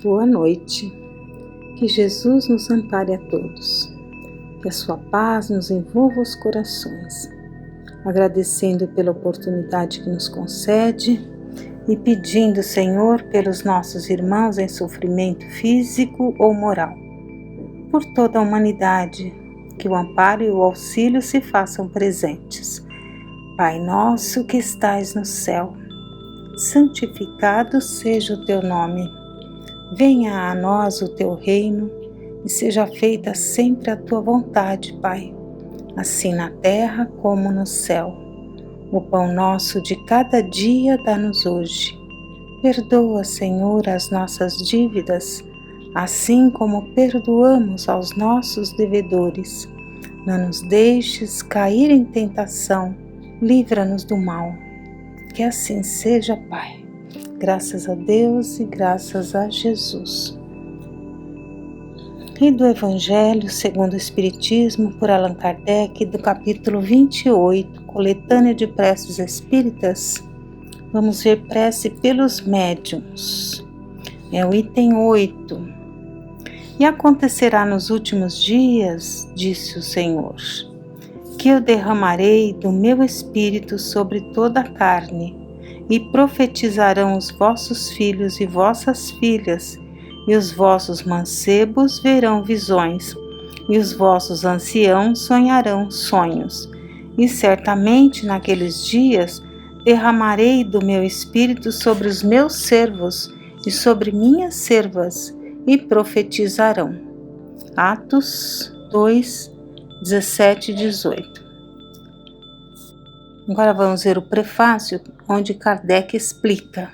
Boa noite. Que Jesus nos ampare a todos. Que a sua paz nos envolva os corações. Agradecendo pela oportunidade que nos concede e pedindo, Senhor, pelos nossos irmãos em sofrimento físico ou moral. Por toda a humanidade, que o amparo e o auxílio se façam presentes. Pai nosso que estais no céu, santificado seja o teu nome. Venha a nós o teu reino e seja feita sempre a tua vontade, Pai, assim na terra como no céu. O pão nosso de cada dia dá-nos hoje. Perdoa, Senhor, as nossas dívidas, assim como perdoamos aos nossos devedores. Não nos deixes cair em tentação, livra-nos do mal. Que assim seja, Pai. Graças a Deus e graças a Jesus. E do Evangelho segundo o Espiritismo, por Allan Kardec, do capítulo 28, Coletânea de Preces Espíritas, vamos ver prece pelos médiuns. É o item 8. E acontecerá nos últimos dias, disse o Senhor, que eu derramarei do meu Espírito sobre toda a carne, e profetizarão os vossos filhos e vossas filhas, e os vossos mancebos verão visões, e os vossos anciãos sonharão sonhos. E certamente naqueles dias derramarei do meu Espírito sobre os meus servos e sobre minhas servas, e profetizarão. Atos 2, 17 e 18. Agora vamos ver o prefácio, onde Kardec explica: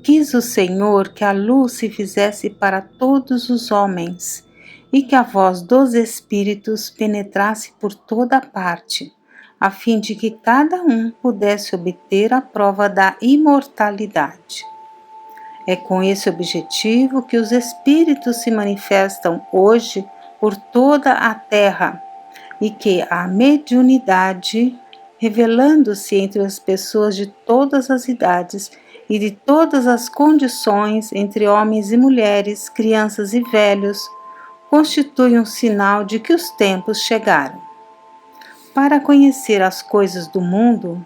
quis o Senhor que a luz se fizesse para todos os homens, e que a voz dos Espíritos penetrasse por toda parte, a fim de que cada um pudesse obter a prova da imortalidade. É com esse objetivo que os Espíritos se manifestam hoje por toda a terra, e que a mediunidade, revelando-se entre as pessoas de todas as idades e de todas as condições, entre homens e mulheres, crianças e velhos, constitui um sinal de que os tempos chegaram. Para conhecer as coisas do mundo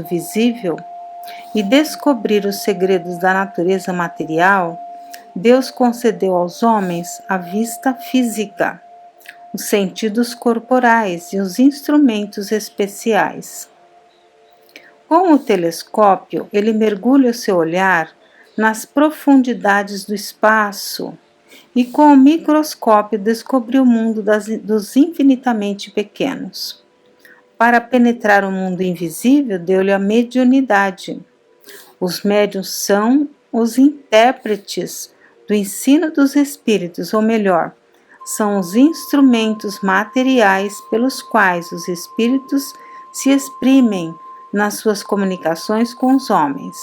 visível, e descobrir os segredos da natureza material, Deus concedeu aos homens a vista física, os sentidos corporais e os instrumentos especiais. Com o telescópio, ele mergulha o seu olhar nas profundidades do espaço e com o microscópio descobriu o mundo dos infinitamente pequenos. Para penetrar o mundo invisível, deu-lhe a mediunidade. Os médiuns são os intérpretes do ensino dos espíritos, ou melhor, são os instrumentos materiais pelos quais os espíritos se exprimem nas suas comunicações com os homens.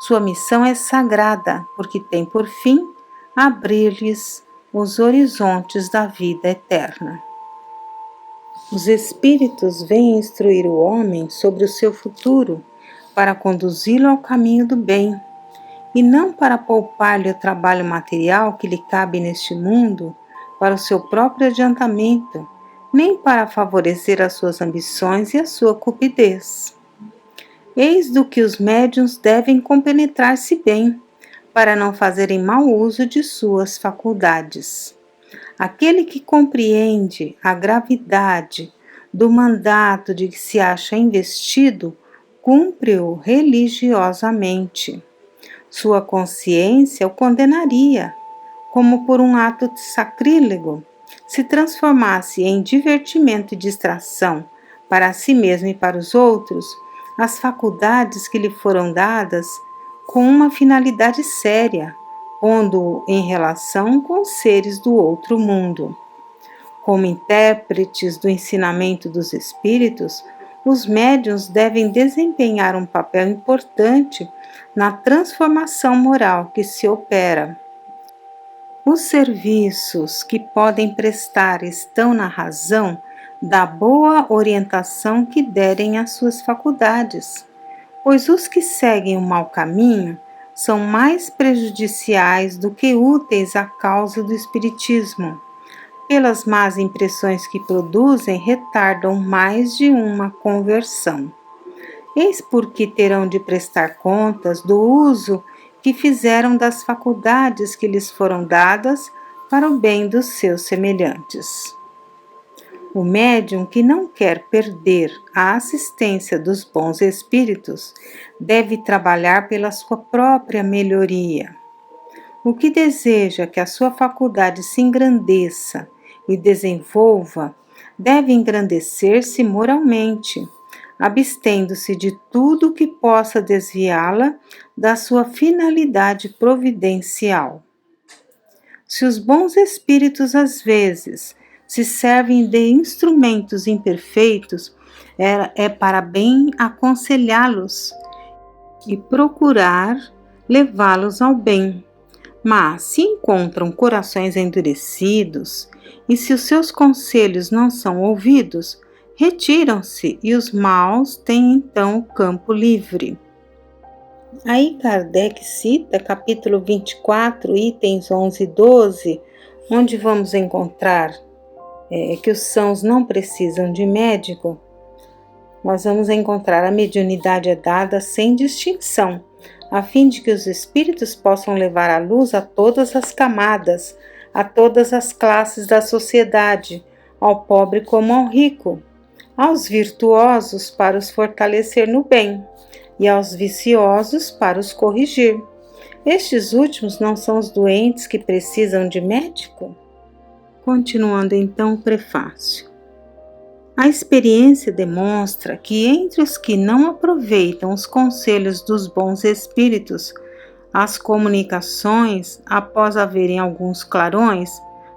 Sua missão é sagrada, porque tem por fim abrir-lhes os horizontes da vida eterna. Os espíritos vêm instruir o homem sobre o seu futuro, para conduzi-lo ao caminho do bem, e não para poupar-lhe o trabalho material que lhe cabe neste mundo, para o seu próprio adiantamento, nem para favorecer as suas ambições e a sua cupidez. Eis do que os médiuns devem compenetrar-se bem, para não fazerem mau uso de suas faculdades. Aquele que compreende a gravidade do mandato de que se acha investido, cumpre-o religiosamente. Sua consciência o condenaria, como por um ato sacrílego, se transformasse em divertimento e distração para si mesmo e para os outros as faculdades que lhe foram dadas com uma finalidade séria, pondo-o em relação com os seres do outro mundo. Como intérpretes do ensinamento dos espíritos, os médiuns devem desempenhar um papel importante na transformação moral que se opera. Os serviços que podem prestar estão na razão da boa orientação que derem às suas faculdades, pois os que seguem o mau caminho são mais prejudiciais do que úteis à causa do espiritismo. Pelas más impressões que produzem, retardam mais de uma conversão. Eis porque terão de prestar contas do uso que fizeram das faculdades que lhes foram dadas para o bem dos seus semelhantes. O médium que não quer perder a assistência dos bons espíritos deve trabalhar pela sua própria melhoria. O que deseja que a sua faculdade se engrandeça e desenvolva, deve engrandecer-se moralmente, abstendo-se de tudo que possa desviá-la da sua finalidade providencial. Se os bons espíritos às vezes se servem de instrumentos imperfeitos, é para bem aconselhá-los e procurar levá-los ao bem. Mas se encontram corações endurecidos e se os seus conselhos não são ouvidos, retiram-se e os maus têm então o campo livre. Aí Kardec cita capítulo 24, itens 11 e 12, onde vamos encontrar que os sãos não precisam de médico. Nós vamos encontrar a mediunidade é dada sem distinção, a fim de que os espíritos possam levar a luz a todas as camadas, a todas as classes da sociedade, ao pobre como ao rico, aos virtuosos para os fortalecer no bem e aos viciosos para os corrigir. Estes últimos não são os doentes que precisam de médico? Continuando então o prefácio. A experiência demonstra que entre os que não aproveitam os conselhos dos bons espíritos, as comunicações, após haverem alguns clarões,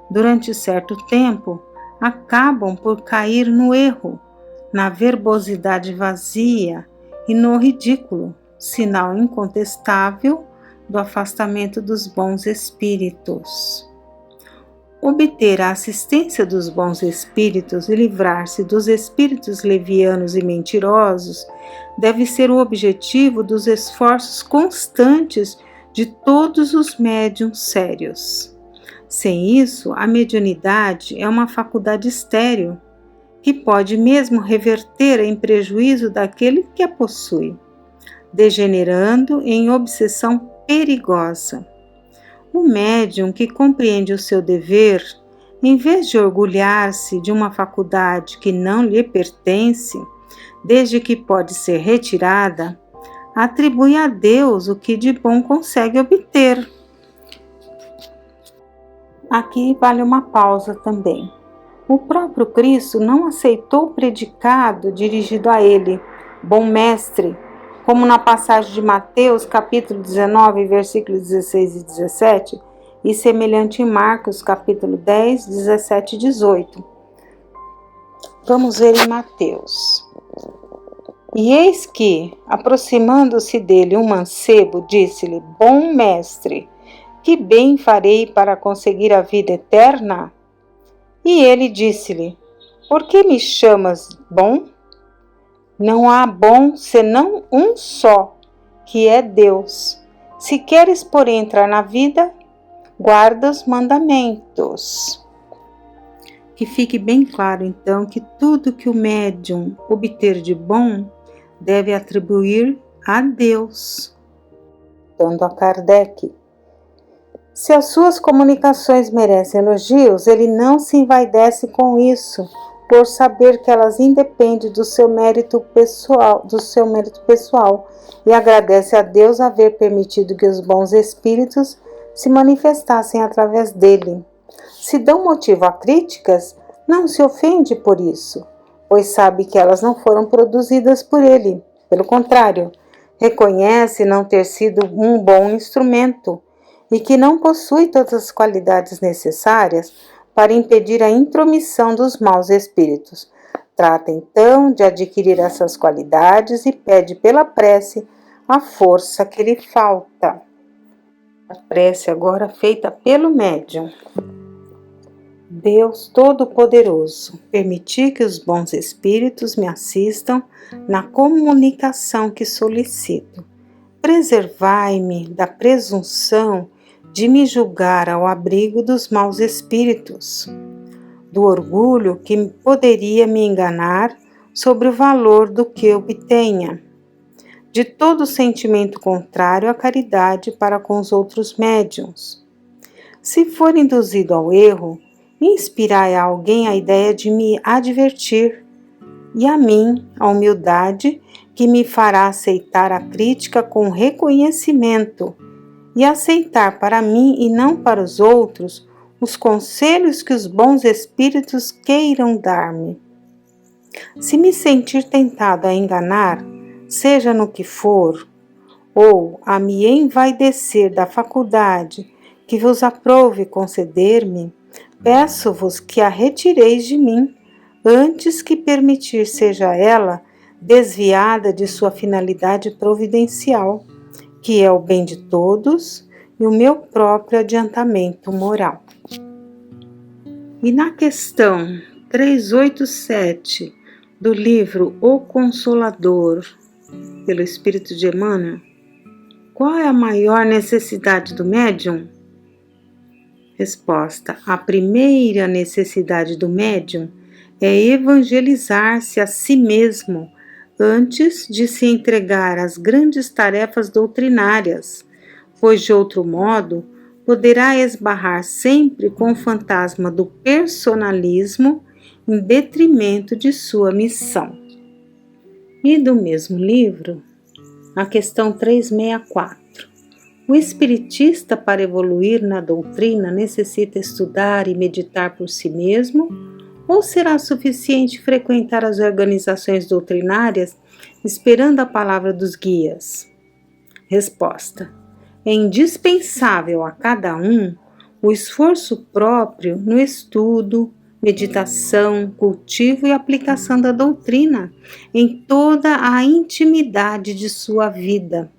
durante certo tempo, acabam por cair no erro, na verbosidade vazia e no ridículo, sinal incontestável do afastamento dos bons espíritos. Obter a assistência dos bons espíritos e livrar-se dos espíritos levianos e mentirosos deve ser o objetivo dos esforços constantes de todos os médiuns sérios. Sem isso, a mediunidade é uma faculdade estéril, que pode mesmo reverter em prejuízo daquele que a possui, degenerando em obsessão perigosa. O médium que compreende o seu dever, em vez de orgulhar-se de uma faculdade que não lhe pertence, desde que pode ser retirada, atribui a Deus o que de bom consegue obter. Aqui vale uma pausa também. O próprio Cristo não aceitou o predicado dirigido a ele, bom mestre, como na passagem de Mateus, capítulo 19, versículos 16 e 17, e semelhante em Marcos, capítulo 10, 17 e 18. Vamos ver em Mateus. E eis que, aproximando-se dele um mancebo, disse-lhe: Bom mestre, que bem farei para conseguir a vida eterna? E ele disse-lhe: Por que me chamas bom? Não há bom senão um só, que é Deus. Se queres, porém, entrar na vida, guarda os mandamentos. Que fique bem claro, então, que tudo que o médium obter de bom deve atribuir a Deus. Dando a Kardec. Se as suas comunicações merecem elogios, ele não se envaidece com isso, por saber que elas independem do seu mérito pessoal, e agradece a Deus haver permitido que os bons espíritos se manifestassem através dele. Se dão motivo a críticas, não se ofende por isso, pois sabe que elas não foram produzidas por ele. Pelo contrário, reconhece não ter sido um bom instrumento e que não possui todas as qualidades necessárias para impedir a intromissão dos maus espíritos. Trata então de adquirir essas qualidades e pede pela prece a força que lhe falta. A prece agora feita pelo médium. Deus Todo-Poderoso, permiti que os bons espíritos me assistam na comunicação que solicito. preservai-me da presunção de me julgar ao abrigo dos maus espíritos, do orgulho que poderia me enganar sobre o valor do que obtenha, de todo sentimento contrário à caridade para com os outros médiuns. Se for induzido ao erro, inspirai a alguém a ideia de me advertir, e a mim a humildade que me fará aceitar a crítica com reconhecimento e aceitar para mim e não para os outros os conselhos que os bons espíritos queiram dar-me. Se me sentir tentado a enganar, seja no que for, ou a me envaidecer da faculdade que vos aprouve conceder-me, peço-vos que a retireis de mim, antes que permitir seja ela desviada de sua finalidade providencial, que é o bem de todos e o meu próprio adiantamento moral. E na questão 387 do livro O Consolador, pelo Espírito de Emmanuel, qual é a maior necessidade do médium? Resposta: a primeira necessidade do médium é evangelizar-se a si mesmo antes de se entregar às grandes tarefas doutrinárias, pois de outro modo poderá esbarrar sempre com o fantasma do personalismo em detrimento de sua missão. E do mesmo livro, a questão 364. O espiritista, para evoluir na doutrina, necessita estudar e meditar por si mesmo, ou será suficiente frequentar as organizações doutrinárias esperando a palavra dos guias? Resposta: é indispensável a cada um o esforço próprio no estudo, meditação, cultivo e aplicação da doutrina em toda a intimidade de sua vida.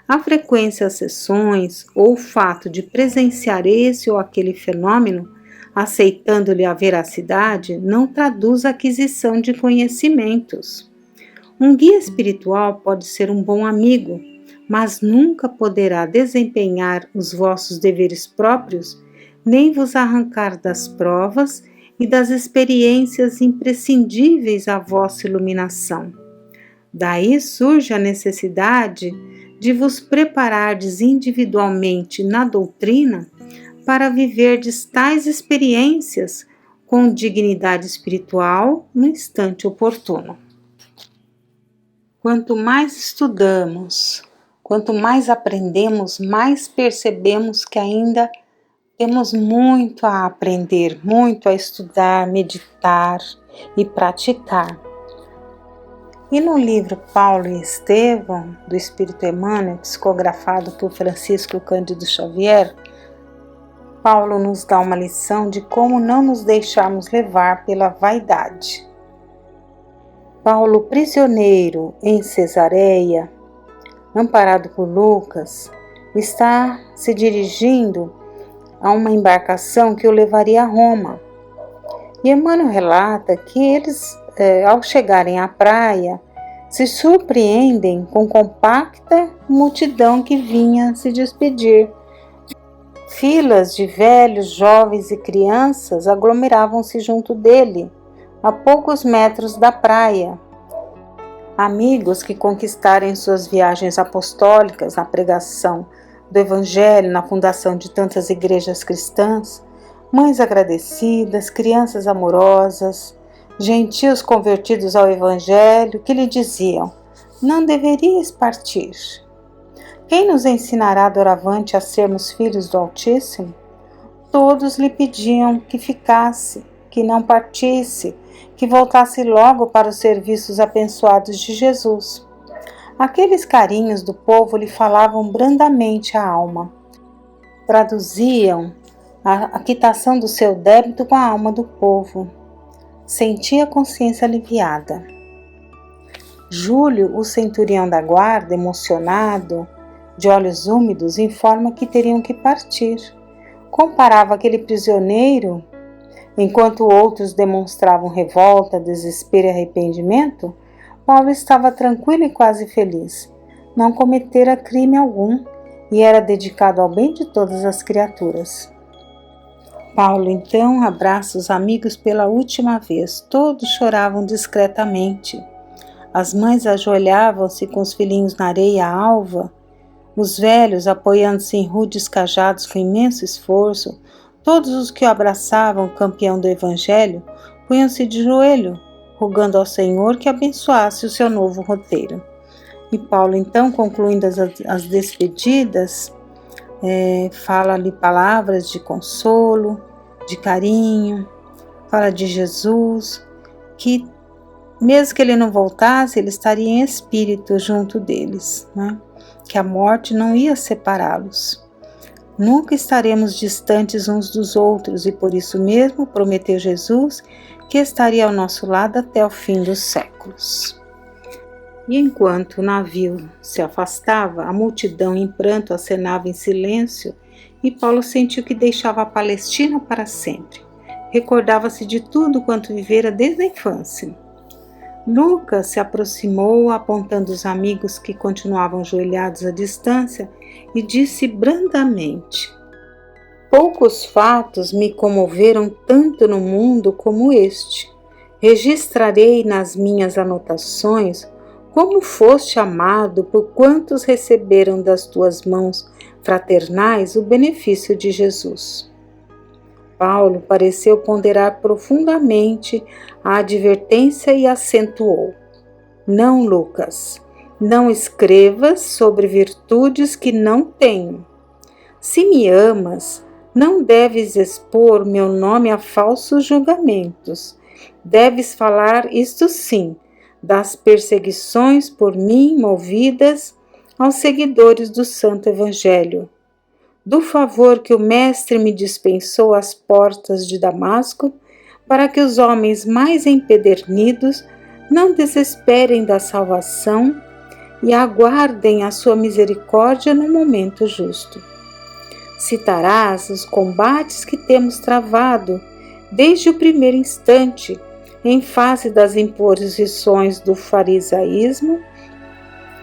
A frequência às sessões ou o fato de presenciar esse ou aquele fenômeno, aceitando-lhe a veracidade, não traduz a aquisição de conhecimentos. Um guia espiritual pode ser um bom amigo, mas nunca poderá desempenhar os vossos deveres próprios, nem vos arrancar das provas e das experiências imprescindíveis à vossa iluminação. Daí surge a necessidade de vos preparardes individualmente na doutrina para viverdes tais experiências com dignidade espiritual no instante oportuno. Quanto mais estudamos, quanto mais aprendemos, mais percebemos que ainda temos muito a aprender, muito a estudar, meditar e praticar. E no livro Paulo e Estevão, do Espírito Emmanuel, psicografado por Francisco Cândido Xavier, Paulo nos dá uma lição de como não nos deixarmos levar pela vaidade. Paulo, prisioneiro em Cesareia, amparado por Lucas, está se dirigindo a uma embarcação que o levaria a Roma. E Emmanuel relata que eles, ao chegarem à praia, se surpreendem com compacta multidão que vinha se despedir. Filas de velhos, jovens e crianças aglomeravam-se junto dele, a poucos metros da praia. Amigos que conquistaram em suas viagens apostólicas, na pregação do Evangelho, na fundação de tantas igrejas cristãs, mães agradecidas, crianças amorosas, gentios convertidos ao Evangelho, que lhe diziam: não deverias partir. Quem nos ensinará doravante a sermos filhos do Altíssimo? Todos lhe pediam que ficasse, que não partisse, que voltasse logo para os serviços abençoados de Jesus. Aqueles carinhos do povo lhe falavam brandamente a alma. Traduziam a quitação do seu débito com a alma do povo. Sentia a consciência aliviada. Júlio, o centurião da guarda, emocionado, de olhos úmidos, informa que teriam que partir. Comparava aquele prisioneiro, enquanto outros demonstravam revolta, desespero e arrependimento, Paulo estava tranquilo e quase feliz. não cometera crime algum e era dedicado ao bem de todas as criaturas. Paulo então abraça os amigos pela última vez. Todos choravam discretamente. As mães ajoelhavam-se com os filhinhos na areia alva, os velhos apoiando-se em rudes cajados com imenso esforço. Todos os que o abraçavam, campeão do Evangelho, punham-se de joelho, rogando ao Senhor que abençoasse o seu novo roteiro. E Paulo, então, concluindo as despedidas, fala-lhe palavras de consolo, de carinho, fala de Jesus, que mesmo que ele não voltasse, ele estaria em espírito junto deles, né? Que a morte não ia separá-los. Nunca estaremos distantes uns dos outros e por isso mesmo prometeu Jesus que estaria ao nosso lado até o fim dos séculos. E enquanto o navio se afastava, a multidão em pranto acenava em silêncio e Paulo sentiu que deixava a Palestina para sempre. Recordava-se de tudo quanto vivera desde a infância. Lucas se aproximou, apontando os amigos que continuavam ajoelhados à distância, e disse brandamente: poucos fatos me comoveram tanto no mundo como este. Registrarei nas minhas anotações como foste amado por quantos receberam das tuas mãos fraternais o benefício de Jesus. Paulo pareceu ponderar profundamente a advertência e acentuou: não, Lucas, não escrevas sobre virtudes que não tenho. Se me amas, não deves expor meu nome a falsos julgamentos. Deves falar, isto sim, das perseguições por mim movidas aos seguidores do Santo Evangelho, do favor que o Mestre me dispensou às portas de Damasco, para que os homens mais empedernidos não desesperem da salvação e aguardem a sua misericórdia no momento justo. Citarás os combates que temos travado desde o primeiro instante, em face das imposições do farisaísmo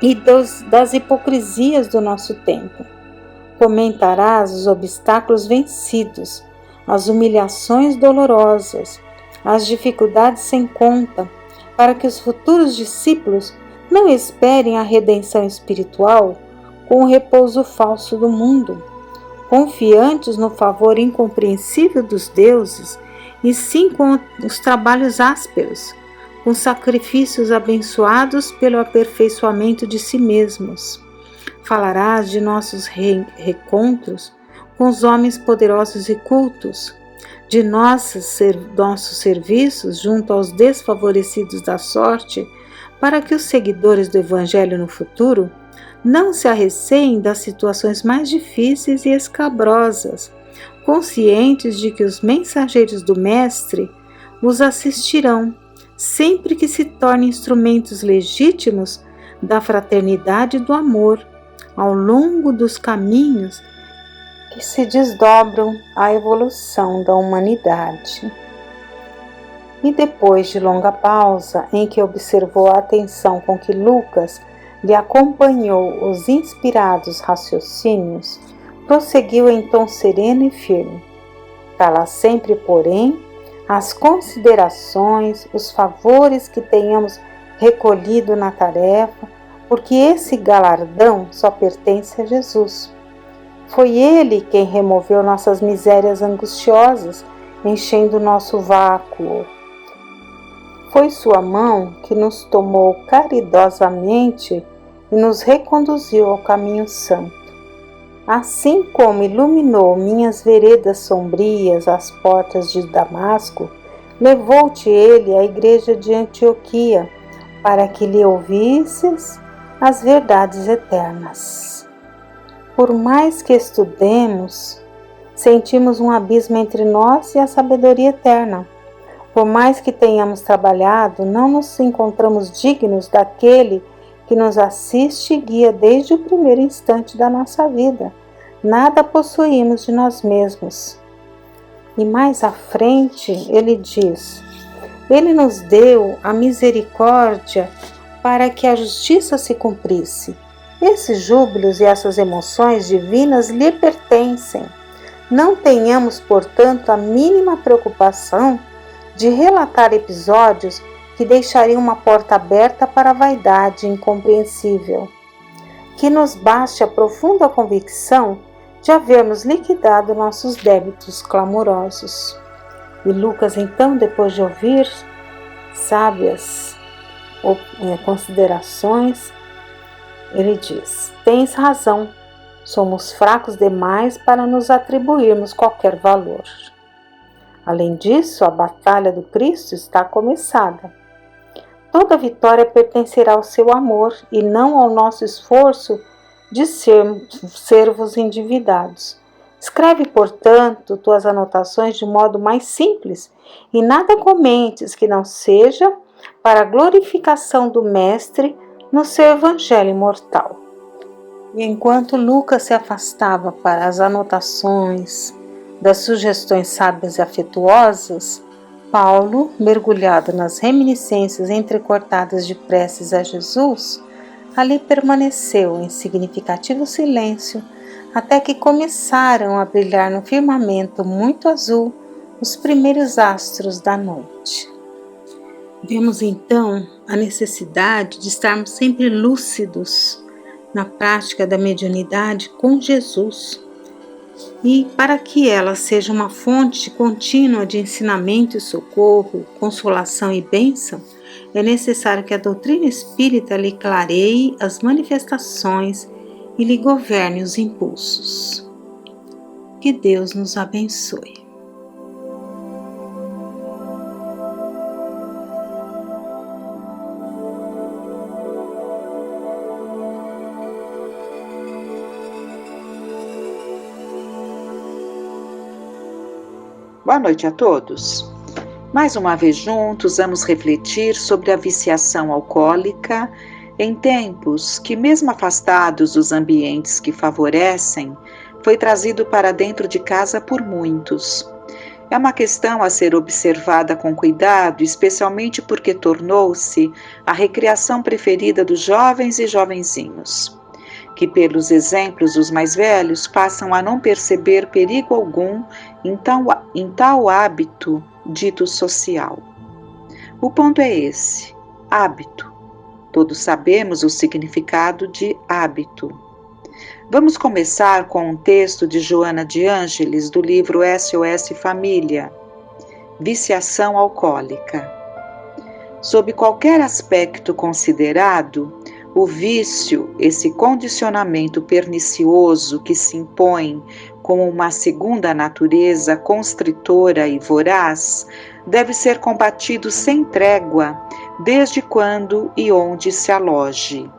e das hipocrisias do nosso tempo. Comentarás os obstáculos vencidos, as humilhações dolorosas, as dificuldades sem conta, para que os futuros discípulos não esperem a redenção espiritual com o repouso falso do mundo, confiantes no favor incompreensível dos deuses, e sim com os trabalhos ásperos, com sacrifícios abençoados pelo aperfeiçoamento de si mesmos. Falarás de nossos recontros com os homens poderosos e cultos, de nossos serviços junto aos desfavorecidos da sorte, para que os seguidores do Evangelho no futuro não se arreceiem das situações mais difíceis e escabrosas, conscientes de que os mensageiros do Mestre os assistirão, sempre que se tornem instrumentos legítimos da fraternidade e do amor, ao longo dos caminhos que se desdobram à evolução da humanidade. E depois de longa pausa, em que observou a atenção com que Lucas lhe acompanhou os inspirados raciocínios, prosseguiu em tom sereno e firme: cala sempre, porém, as considerações, os favores que tenhamos recolhido na tarefa, porque esse galardão só pertence a Jesus. Foi Ele quem removeu nossas misérias angustiosas, enchendo nosso vácuo. Foi sua mão que nos tomou caridosamente e nos reconduziu ao caminho santo. Assim como iluminou minhas veredas sombrias às portas de Damasco, levou-te Ele à igreja de Antioquia, para que lhe ouvisses as verdades eternas. Por mais que estudemos, sentimos um abismo entre nós e a sabedoria eterna. Por mais que tenhamos trabalhado, não nos encontramos dignos daquele que nos assiste e guia desde o primeiro instante da nossa vida. Nada possuímos de nós mesmos. E mais à frente, ele diz: Ele nos deu a misericórdia para que a justiça se cumprisse. Esses júbilos e essas emoções divinas lhe pertencem. Não tenhamos, portanto, a mínima preocupação de relatar episódios que deixariam uma porta aberta para a vaidade incompreensível. Que nos baste a profunda convicção de havermos liquidado nossos débitos clamorosos. E Lucas, então, depois de ouvir sábias considerações, ele diz: tens razão, somos fracos demais para nos atribuirmos qualquer valor. Além disso, a batalha do Cristo está começada. Toda vitória pertencerá ao seu amor e não ao nosso esforço de servos endividados. Escreve, portanto, tuas anotações de modo mais simples e nada comentes que não seja para a glorificação do Mestre no seu Evangelho imortal. E enquanto Lucas se afastava para as anotações das sugestões sábias e afetuosas, Paulo, mergulhado nas reminiscências entrecortadas de preces a Jesus, ali permaneceu em significativo silêncio até que começaram a brilhar no firmamento muito azul os primeiros astros da noite. Vemos então a necessidade de estarmos sempre lúcidos na prática da mediunidade com Jesus. E para que ela seja uma fonte contínua de ensinamento e socorro, consolação e bênção, é necessário que a doutrina espírita lhe clareie as manifestações e lhe governe os impulsos. Que Deus nos abençoe. Boa noite a todos. Mais uma vez juntos vamos refletir sobre a viciação alcoólica em tempos que, mesmo afastados dos ambientes que favorecem, foi trazido para dentro de casa por muitos. É uma questão a ser observada com cuidado, especialmente porque tornou-se a recreação preferida dos jovens e jovenzinhos, que pelos exemplos dos mais velhos passam a não perceber perigo algum em tal hábito dito social. O ponto é esse: hábito. Todos sabemos o significado de hábito. Vamos começar com um texto de Joana de Ângeles, do livro SOS Família, Viciação Alcoólica. Sob qualquer aspecto considerado, o vício, esse condicionamento pernicioso que se impõe como uma segunda natureza constritora e voraz, deve ser combatido sem trégua, desde quando e onde se aloje.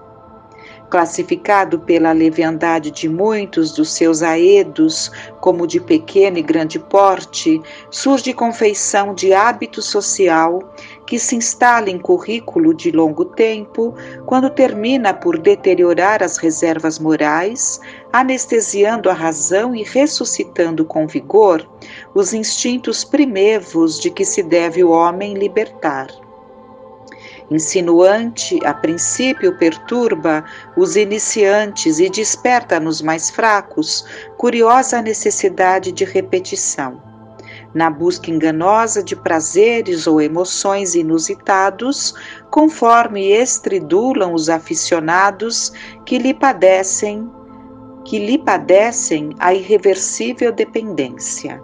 Classificado pela leviandade de muitos dos seus aedos como de pequeno e grande porte, surge com feição de hábito social que se instala em currículo de longo tempo, quando termina por deteriorar as reservas morais, anestesiando a razão e ressuscitando com vigor os instintos primevos de que se deve o homem libertar. Insinuante, a princípio perturba os iniciantes e desperta nos mais fracos curiosa necessidade de repetição. Na busca enganosa de prazeres ou emoções inusitados, conforme estridulam os aficionados que lhe padecem a irreversível dependência.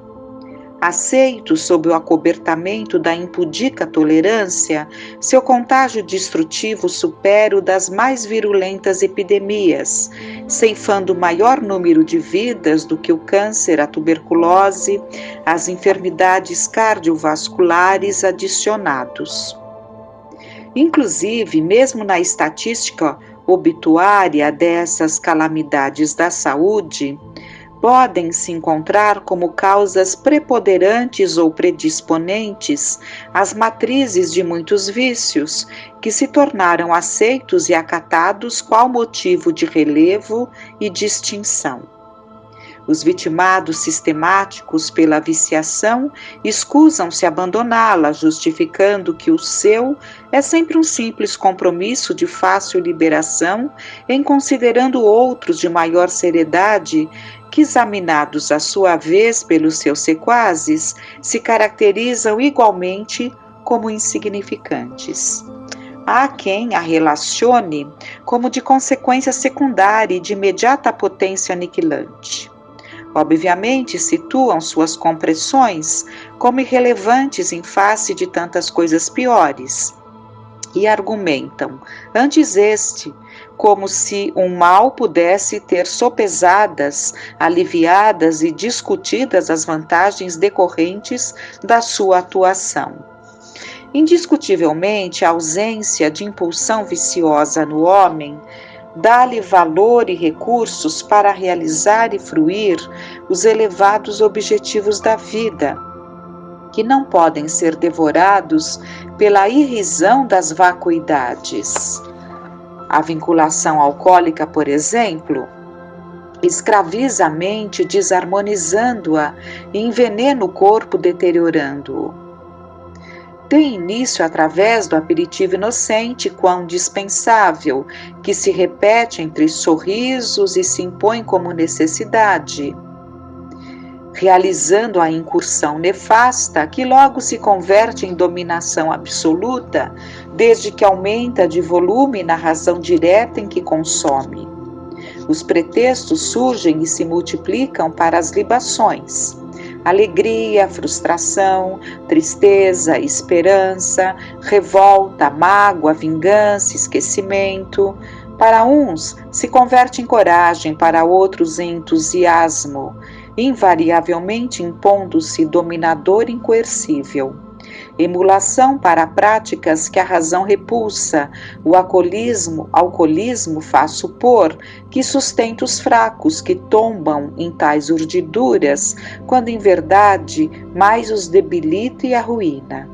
Aceito sob o acobertamento da impudica tolerância, seu contágio destrutivo supera o das mais virulentas epidemias, ceifando maior número de vidas do que o câncer, a tuberculose, as enfermidades cardiovasculares adicionados. Inclusive, mesmo na estatística obituária dessas calamidades da saúde, podem se encontrar como causas preponderantes ou predisponentes as matrizes de muitos vícios, que se tornaram aceitos e acatados qual motivo de relevo e distinção. Os vitimados sistemáticos pela viciação escusam-se abandoná-la, justificando que o seu é sempre um simples compromisso de fácil liberação, em considerando outros de maior seriedade, que, examinados à sua vez pelos seus sequazes, se caracterizam igualmente como insignificantes. Há quem a relacione como de consequência secundária e de imediata potência aniquilante. Obviamente, situam suas compressões como irrelevantes em face de tantas coisas piores e argumentam, antes como se um mal pudesse ter sopesadas, aliviadas e discutidas as vantagens decorrentes da sua atuação. Indiscutivelmente, a ausência de impulsão viciosa no homem dá-lhe valor e recursos para realizar e fruir os elevados objetivos da vida, que não podem ser devorados pela irrisão das vacuidades. A vinculação alcoólica, por exemplo, escraviza a mente, desarmonizando-a e envenena o corpo, deteriorando-o. Tem início através do aperitivo inocente, quão dispensável, que se repete entre sorrisos e se impõe como necessidade, realizando a incursão nefasta, que logo se converte em dominação absoluta, desde que aumenta de volume na razão direta em que consome. Os pretextos surgem e se multiplicam para as libações. Alegria, frustração, tristeza, esperança, revolta, mágoa, vingança, esquecimento. Para uns se converte em coragem, para outros em entusiasmo, invariavelmente impondo-se dominador incoercível. Emulação para práticas que a razão repulsa, o alcoolismo faz supor que sustenta os fracos, que tombam em tais urdiduras, quando em verdade mais os debilita e arruína.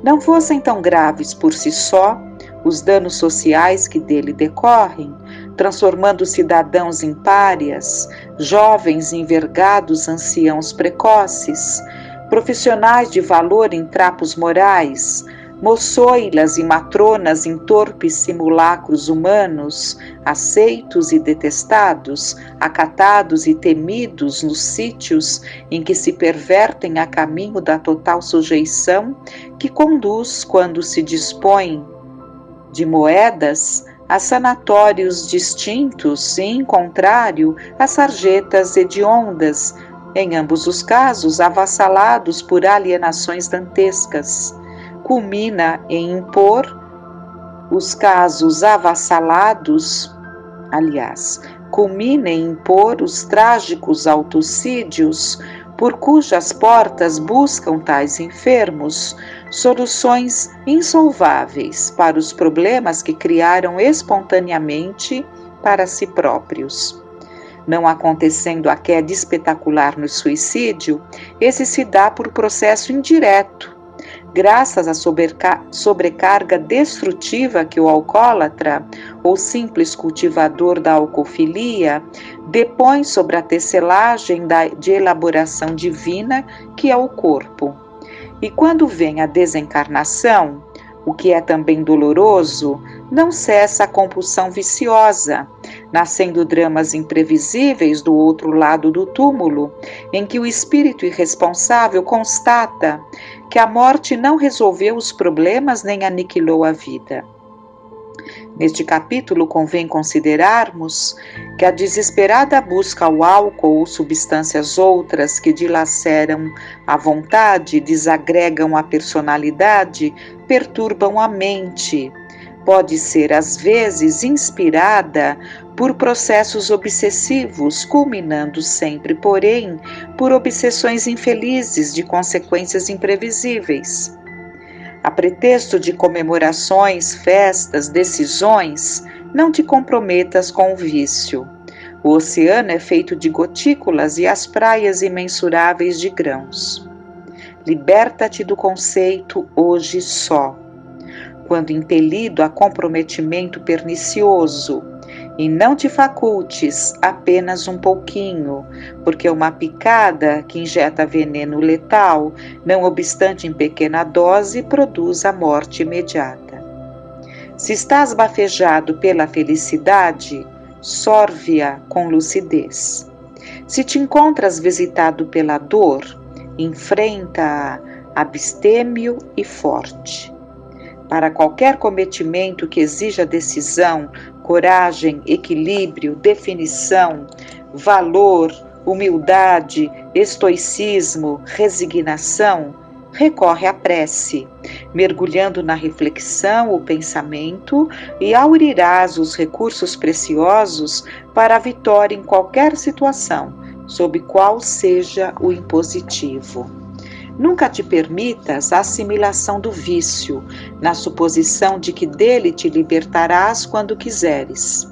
Não fossem tão graves por si só os danos sociais que dele decorrem, transformando cidadãos em párias, jovens envergados anciãos precoces, profissionais de valor em trapos morais, moçoilas e matronas em torpes simulacros humanos, aceitos e detestados, acatados e temidos nos sítios em que se pervertem a caminho da total sujeição, que conduz, quando se dispõe de moedas, a sanatórios distintos e, em contrário, a sarjetas hediondas, em ambos os casos avassalados por alienações dantescas. Culmina em impor os casos avassalados, culmina em impor os trágicos autocídios, por cujas portas buscam tais enfermos soluções insolváveis para os problemas que criaram espontaneamente para si próprios. Não acontecendo a queda espetacular no suicídio, esse se dá por processo indireto, graças à sobrecarga destrutiva que o alcoólatra, ou simples cultivador da alcoofilia, depõe sobre a tecelagem de elaboração divina que é o corpo. E quando vem a desencarnação, o que é também doloroso, não cessa a compulsão viciosa, nascendo dramas imprevisíveis do outro lado do túmulo, em que o espírito irresponsável constata que a morte não resolveu os problemas nem aniquilou a vida. Neste capítulo convém considerarmos que a desesperada busca ao álcool ou substâncias outras que dilaceram a vontade, desagregam a personalidade, perturbam a mente. Pode ser, às vezes, inspirada por processos obsessivos, culminando sempre, porém, por obsessões infelizes de consequências imprevisíveis. A pretexto de comemorações, festas, decisões, não te comprometas com o vício. O oceano é feito de gotículas e as praias imensuráveis de grãos. Liberta-te do conceito hoje só. Quando impelido a comprometimento pernicioso, e não te facultes apenas um pouquinho, porque uma picada que injeta veneno letal, não obstante em pequena dose, produz a morte imediata. Se estás bafejado pela felicidade, sorve-a com lucidez. Se te encontras visitado pela dor, enfrenta-a abstêmio e forte. Para qualquer cometimento que exija decisão, coragem, equilíbrio, definição, valor, humildade, estoicismo, resignação, recorre à prece, mergulhando na reflexão, o pensamento, e aurirás os recursos preciosos para a vitória em qualquer situação, sob qual seja o impositivo. Nunca te permitas a assimilação do vício, na suposição de que dele te libertarás quando quiseres,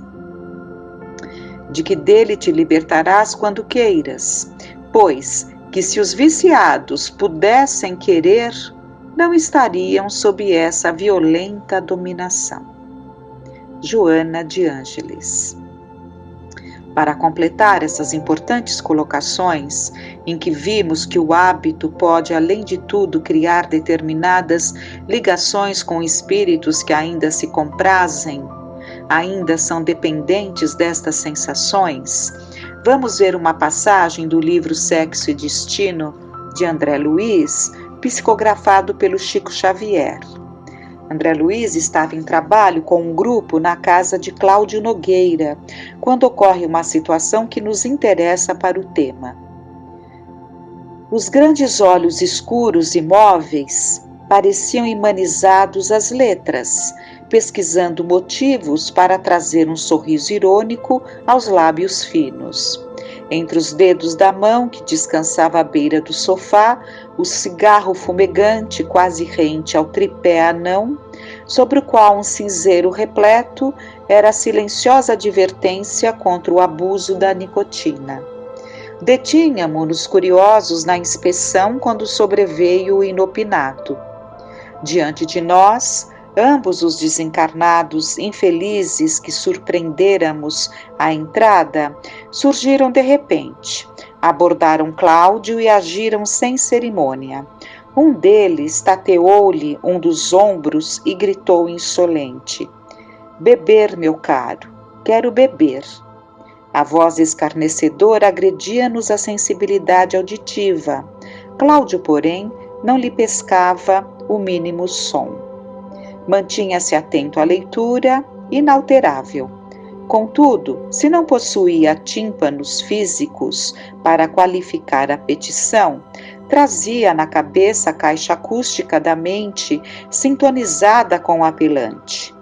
de que dele te libertarás quando queiras, pois que se os viciados pudessem querer, não estariam sob essa violenta dominação. Joana de Ângeles. Para completar essas importantes colocações, em que vimos que o hábito pode, além de tudo, criar determinadas ligações com espíritos que ainda se comprazem, ainda são dependentes destas sensações, vamos ver uma passagem do livro Sexo e Destino, de André Luiz, psicografado pelo Chico Xavier. André Luiz estava em trabalho com um grupo na casa de Cláudio Nogueira, quando ocorre uma situação que nos interessa para o tema. Os grandes olhos escuros e móveis pareciam imanizados às letras, pesquisando motivos para trazer um sorriso irônico aos lábios finos. Entre os dedos da mão, que descansava à beira do sofá, o cigarro fumegante quase rente ao tripé anão, sobre o qual um cinzeiro repleto era a silenciosa advertência contra o abuso da nicotina. Detínhamo-nos curiosos na inspeção quando sobreveio o inopinado. Diante de nós, ambos os desencarnados infelizes que surpreendêramos à entrada, surgiram de repente, abordaram Cláudio e agiram sem cerimônia. Um deles tateou-lhe um dos ombros e gritou insolente: "Beber, meu caro, quero beber." A voz escarnecedora agredia-nos a sensibilidade auditiva. Cláudio, porém, não lhe pescava o mínimo som. Mantinha-se atento à leitura, inalterável. Contudo, se não possuía tímpanos físicos para qualificar a petição, trazia na cabeça a caixa acústica da mente sintonizada com o apelante.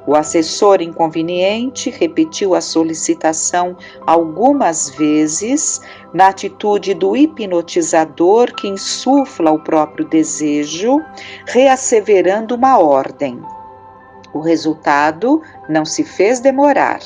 O assessor inconveniente repetiu a solicitação algumas vezes, na atitude do hipnotizador que insufla o próprio desejo, reasseverando uma ordem. O resultado não se fez demorar.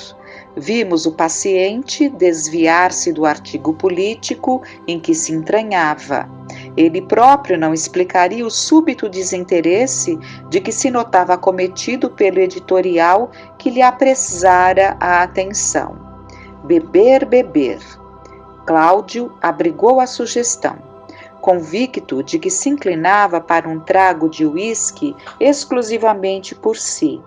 Vimos o paciente desviar-se do artigo político em que se entranhava. Ele próprio não explicaria o súbito desinteresse de que se notava acometido pelo editorial que lhe apressara a atenção. Beber, beber. Cláudio abrigou a sugestão, convicto de que se inclinava para um trago de uísque exclusivamente por si.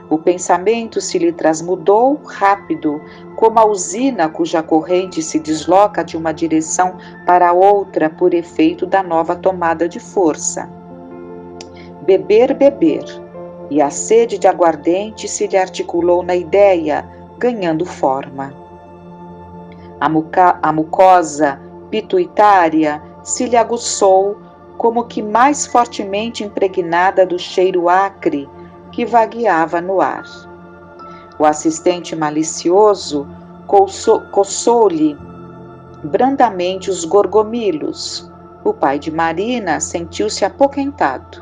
O pensamento se lhe transmudou rápido, como a usina cuja corrente se desloca de uma direção para outra por efeito da nova tomada de força. Beber, beber. E a sede de aguardente se lhe articulou na ideia, ganhando forma. A mucosa pituitária se lhe aguçou, como que mais fortemente impregnada do cheiro acre que vagueava no ar. O assistente malicioso coçou-lhe brandamente os gorgomilos. O pai de Marina sentiu-se apoquentado.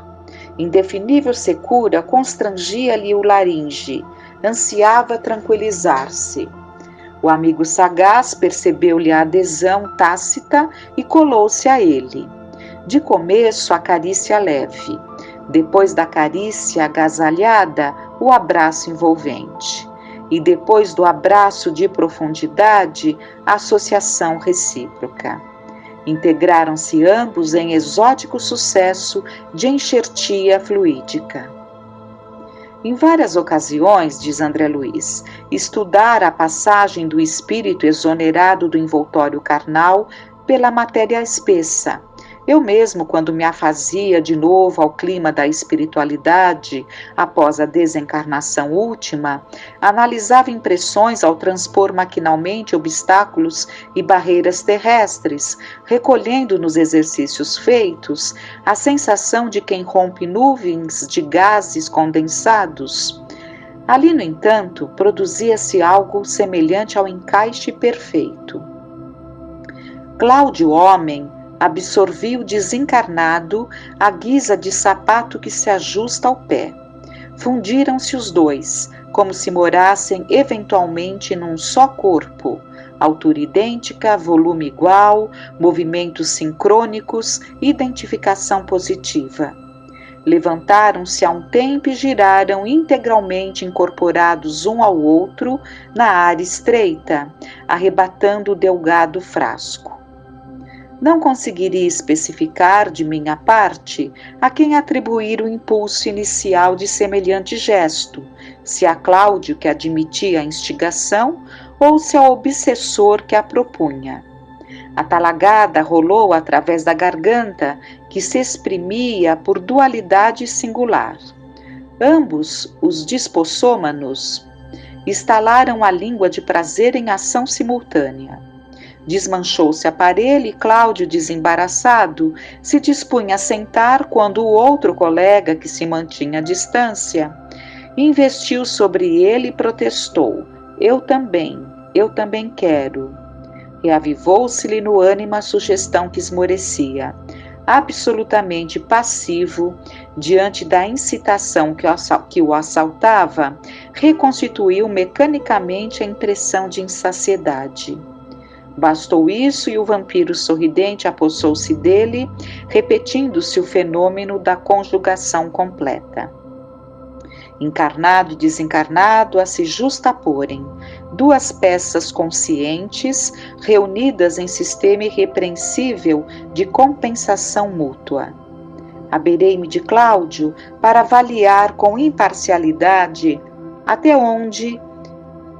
Indefinível secura constrangia-lhe o laringe, ansiava tranquilizar-se. O amigo sagaz percebeu-lhe a adesão tácita e colou-se a ele. De começo, a carícia leve. Depois da carícia agasalhada, o abraço envolvente. e depois do abraço de profundidade, a associação recíproca. Integraram-se ambos em exótico sucesso de enxertia fluídica. Em várias ocasiões, diz André Luiz, estudar a passagem do espírito exonerado do envoltório carnal pela matéria espessa. Eu mesmo, quando me afazia de novo ao clima da espiritualidade, após a desencarnação última, analisava impressões ao transpor maquinalmente obstáculos e barreiras terrestres, recolhendo nos exercícios feitos a sensação de quem rompe nuvens de gases condensados. Ali, no entanto, produzia-se algo semelhante ao encaixe perfeito. Cláudio, homem, absorvia o desencarnado à guisa de sapato que se ajusta ao pé. Fundiram-se os dois, como se morassem eventualmente num só corpo, altura idêntica, volume igual, movimentos sincrônicos, identificação positiva. Levantaram-se a um tempo e giraram integralmente incorporados um ao outro na área estreita, arrebatando o delgado frasco. Não conseguiria especificar, de minha parte, a quem atribuir o impulso inicial de semelhante gesto, se a Cláudio, que admitia a instigação, ou se ao obsessor que a propunha. A talagada rolou através da garganta, que se exprimia por dualidade singular. Ambos, os dispossômanos, estalaram a língua de prazer em ação simultânea. Desmanchou-se a parelha e Cláudio, desembaraçado, se dispunha a sentar quando o outro colega, que se mantinha à distância, investiu sobre ele e protestou: eu também quero. Reavivou-se-lhe no ânimo a sugestão que esmorecia. Absolutamente passivo, diante da incitação que o assaltava, reconstituiu mecanicamente a impressão de insaciedade. Bastou isso e o vampiro sorridente apossou-se dele, repetindo-se o fenômeno da conjugação completa. Encarnado e desencarnado a se justaporem, duas peças conscientes reunidas em sistema irrepreensível de compensação mútua. Aberei-me de Cláudio para avaliar com imparcialidade até onde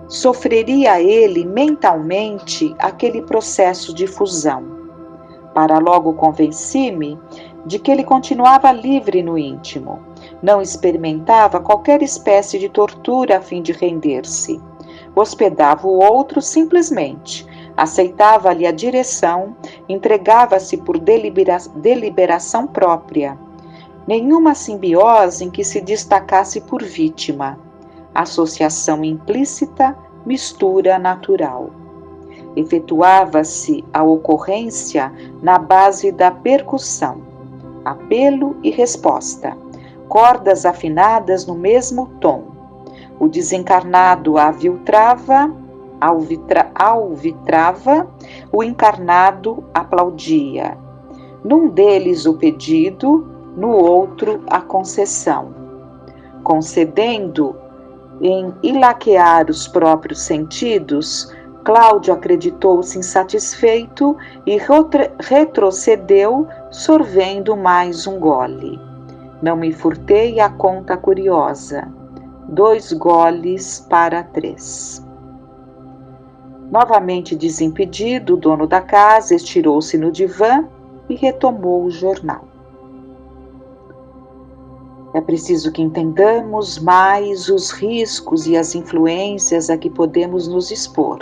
sofreria ele mentalmente aquele processo de fusão. Para logo convenci-me de que ele continuava livre no íntimo, não experimentava qualquer espécie de tortura a fim de render-se. Hospedava o outro simplesmente, aceitava-lhe a direção, entregava-se por deliberação própria. Nenhuma simbiose em que se destacasse por vítima. Associação implícita, mistura natural. Efetuava-se a ocorrência na base da percussão, apelo e resposta, cordas afinadas no mesmo tom. O desencarnado alvitrava, o encarnado aplaudia. Num deles o pedido, no outro a concessão. Concedendo em ilaquear os próprios sentidos, Cláudio acreditou-se insatisfeito e retrocedeu, sorvendo mais um gole. Não me furtei a conta curiosa. 2 goles para 3. Novamente desimpedido, o dono da casa estirou-se no divã e retomou o jornal. É preciso que entendamos mais os riscos e as influências a que podemos nos expor.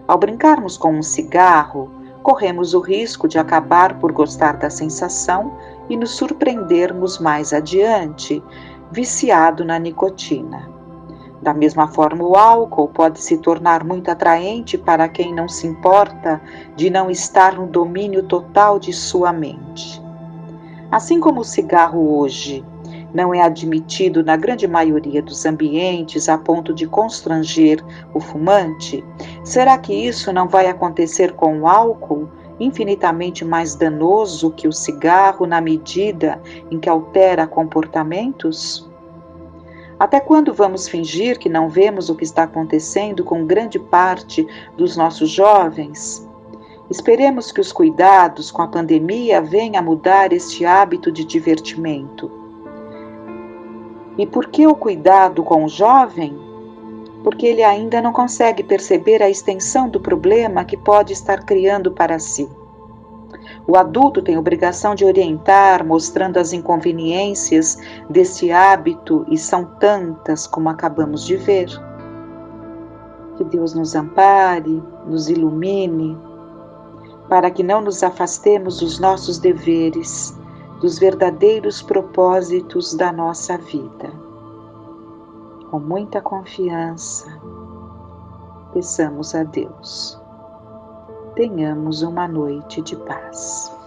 Ao brincarmos com um cigarro, corremos o risco de acabar por gostar da sensação e nos surpreendermos mais adiante, viciado na nicotina. Da mesma forma, o álcool pode se tornar muito atraente para quem não se importa de não estar no domínio total de sua mente. Assim como o cigarro hoje não é admitido na grande maioria dos ambientes a ponto de constranger o fumante, será que isso não vai acontecer com o álcool, infinitamente mais danoso que o cigarro na medida em que altera comportamentos? Até quando vamos fingir que não vemos o que está acontecendo com grande parte dos nossos jovens? Esperemos que os cuidados com a pandemia venham a mudar este hábito de divertimento. E por que o cuidado com o jovem? Porque ele ainda não consegue perceber a extensão do problema que pode estar criando para si. O adulto tem obrigação de orientar, mostrando as inconveniências desse hábito, e são tantas como acabamos de ver. Que Deus nos ampare, nos ilumine, para que não nos afastemos dos nossos deveres, dos verdadeiros propósitos da nossa vida. Com muita confiança, peçamos a Deus. Tenhamos uma noite de paz.